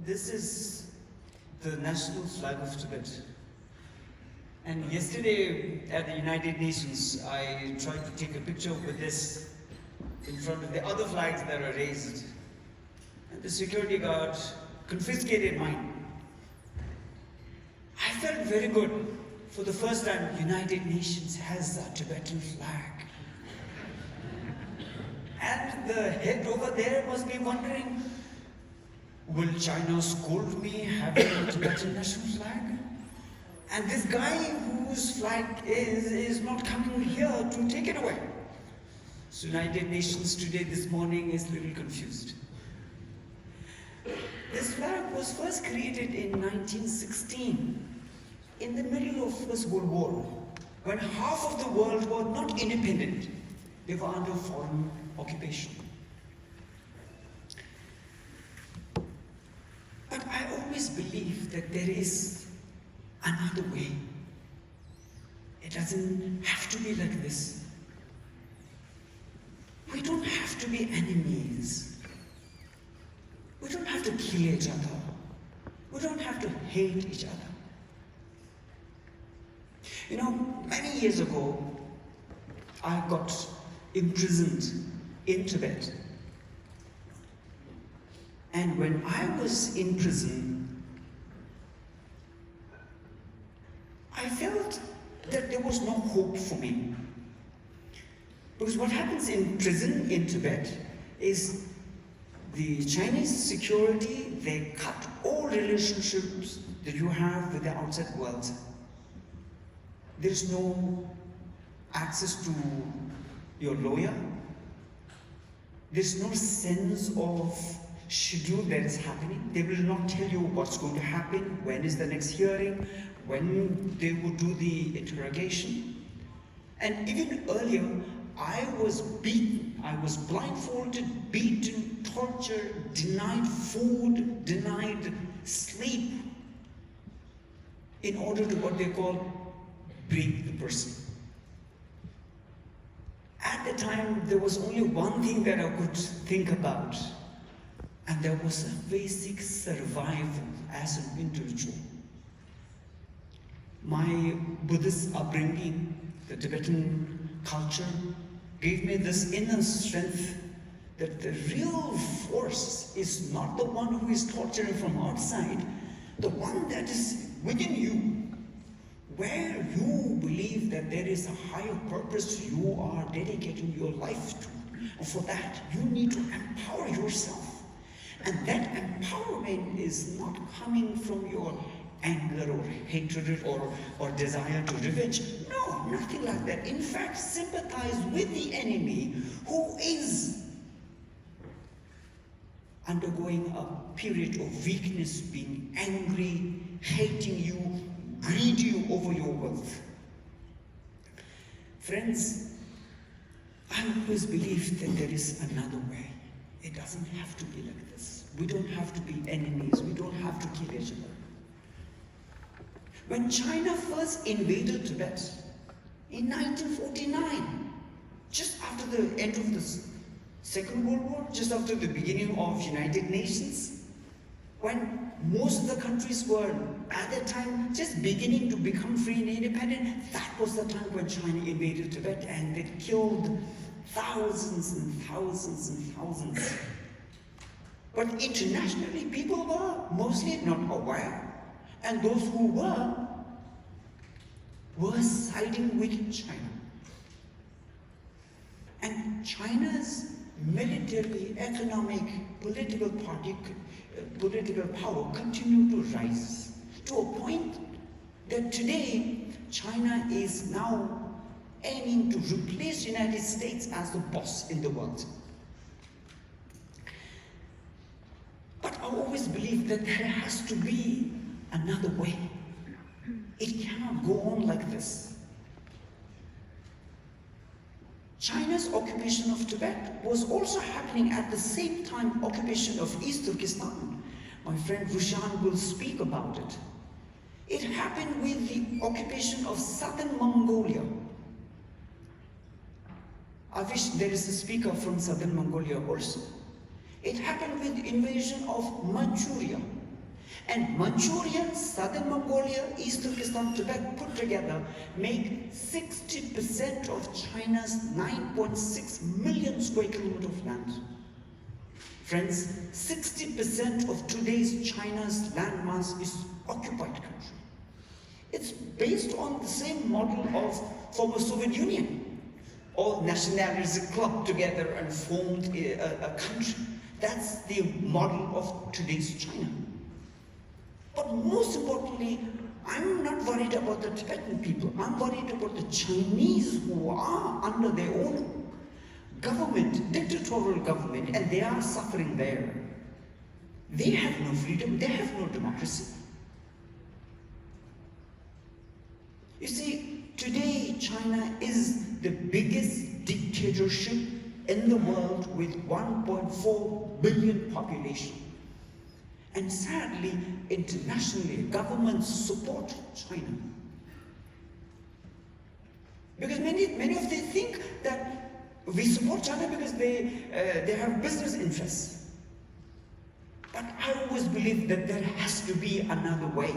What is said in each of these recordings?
This is the national flag of Tibet. And yesterday at the United Nations, I tried to take a picture with this in front of the other flags that are raised. And the security guard confiscated mine. I felt very good. For the first time, United Nations has a Tibetan flag. And the head over there must be wondering, will China scold me having a Tibetan national flag? And this guy whose flag is not coming here to take it away. So United Nations today, this morning, is a little confused. This flag was first created in 1916, in the middle of First World War, when half of the world were not independent. They were under foreign occupation. But I always believe that there is another way. It doesn't have to be like this. We don't have to be enemies. We don't have to kill each other. We don't have to hate each other. You know, many years ago, I got imprisoned in Tibet. And when I was in prison, I felt that there was no hope for me. Because what happens in prison in Tibet is the Chinese security, they cut all relationships that you have with the outside world. There's no access to your lawyer. There's no sense of schedule that is happening. They will not tell you what's going to happen, when is the next hearing, when they will do the interrogation. And even earlier, I was beaten, I was blindfolded, beaten, tortured, denied food, denied sleep, in order to what they call break the person. At the time, there was only one thing that I could think about, and that was a basic survival as an individual. My Buddhist upbringing, the Tibetan culture, gave me this inner strength that the real force is not the one who is torturing from outside, the one that is within you, where you believe that there is a higher purpose you are dedicating your life to. And for that, you need to empower yourself. And that empowerment is not coming from your anger or hatred or desire to revenge. No, nothing like that. In fact, sympathize with the enemy who is undergoing a period of weakness, being angry, hating you, greedy over your wealth. Friends, I always believe that there is another way. It doesn't have to be like this. We don't have to be enemies. We don't have to kill each other. When China first invaded Tibet in 1949, just after the end of the Second World War, just after the beginning of United Nations, when most of the countries were at that time just beginning to become free and independent, that was the time when China invaded Tibet and they killed thousands and thousands and thousands. But internationally, people were mostly not aware. And those who were siding with China. And China's military, economic, political power continued to rise to a point that today China is now aiming to replace the United States as the boss in the world. But I always believe that there has to be another way. It cannot go on like this. China's occupation of Tibet was also happening at the same time occupation of East Turkestan. My friend Rushan will speak about it. It happened with the occupation of southern Mongolia. I wish there is a speaker from southern Mongolia also. It happened with the invasion of Manchuria And Manchuria, Southern Mongolia, East Turkestan, Tibet put together make 60% of China's 9.6 million square kilometers of land. Friends, 60% of today's China's landmass is occupied country. It's based on the same model of former Soviet Union. All nationalities clubbed together and formed a country. That's the model of today's China. But most importantly, I'm not worried about the Tibetan people. I'm worried about the Chinese who are under their own government, dictatorial government, and they are suffering there. They have no freedom, they have no democracy. You see, today China is the biggest dictatorship in the world with 1.4 billion population. And sadly, internationally, governments support China. Because many of them think that we support China because they have business interests. But I always believe that there has to be another way.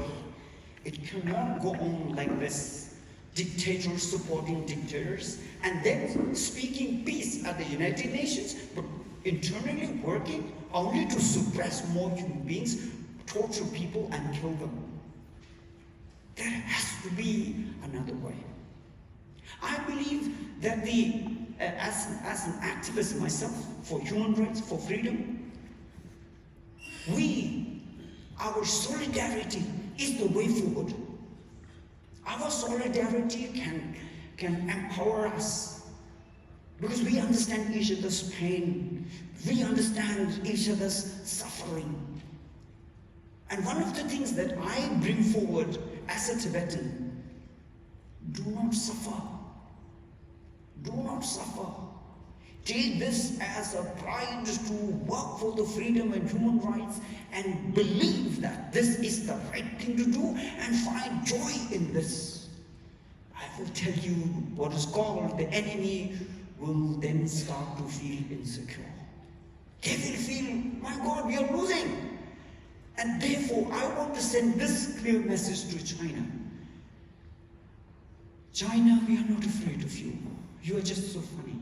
It cannot go on like this. Dictators supporting dictators, and then speaking peace at the United Nations, but internally working only to suppress more human beings, torture people, and kill them. There has to be another way. I believe that as an activist myself for human rights, for freedom, our solidarity is the way forward. Our solidarity can empower us because we understand each other's pain, we understand each other's suffering. And one of the things that I bring forward as a Tibetan, do not suffer. Do not suffer. Take this as a pride to work for the freedom and human rights and believe that this is the right thing to do and find joy in this. I will tell you what is called the enemy will then start to feel insecure. They will feel, my God, we are losing. And therefore, I want to send this clear message to China. China, we are not afraid of you. You are just so funny.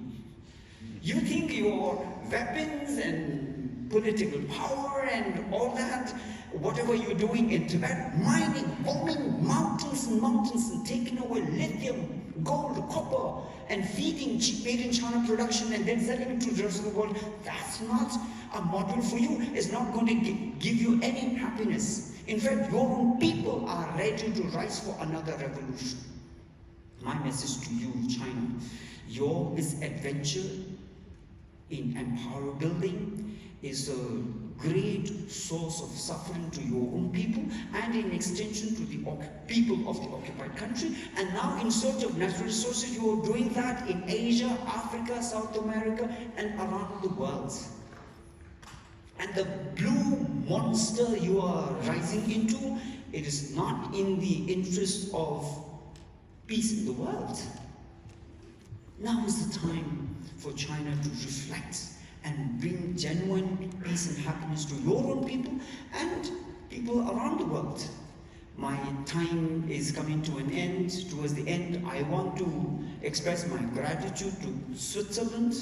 You think your weapons and political power and all that, whatever you're doing in Tibet, mining, bombing mountains and mountains and taking away lithium, gold, copper, and feeding made in China production and then selling it to the rest of the world, that's not a model for you. It's not going to give you any happiness. In fact, your own people are ready to rise for another revolution. My message to you, China, your misadventure in empire building is a great source of suffering to your own people and in extension to the people of the occupied country. And now in search of natural resources, you are doing that in Asia, Africa, South America, and around the world. And the blue monster you are rising into, it is not in the interest of peace in the world. Now is the time for China to reflect and bring genuine peace and happiness to your own people and people around the world. My time is coming to an end. Towards the end, I want to express my gratitude to Switzerland,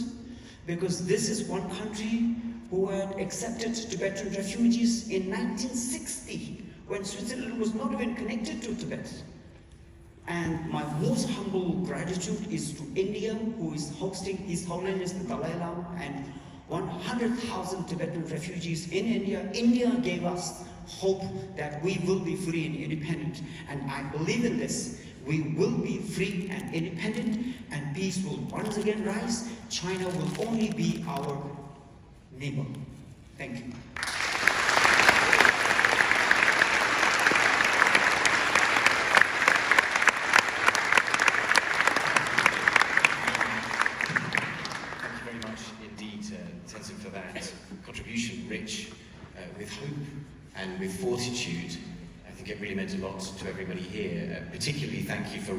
because this is one country who had accepted Tibetan refugees in 1960, when Switzerland was not even connected to Tibet. And my most humble gratitude is to India, who is hosting His Holiness the Dalai Lama and 100,000 Tibetan refugees in India. India gave us hope that we will be free and independent. And I believe in this. We will be free and independent, and peace will once again rise. China will only be our neighbor. Thank you. Tenzin, for that contribution, rich with hope and with fortitude. I think it really meant a lot to everybody here. Particularly thank you for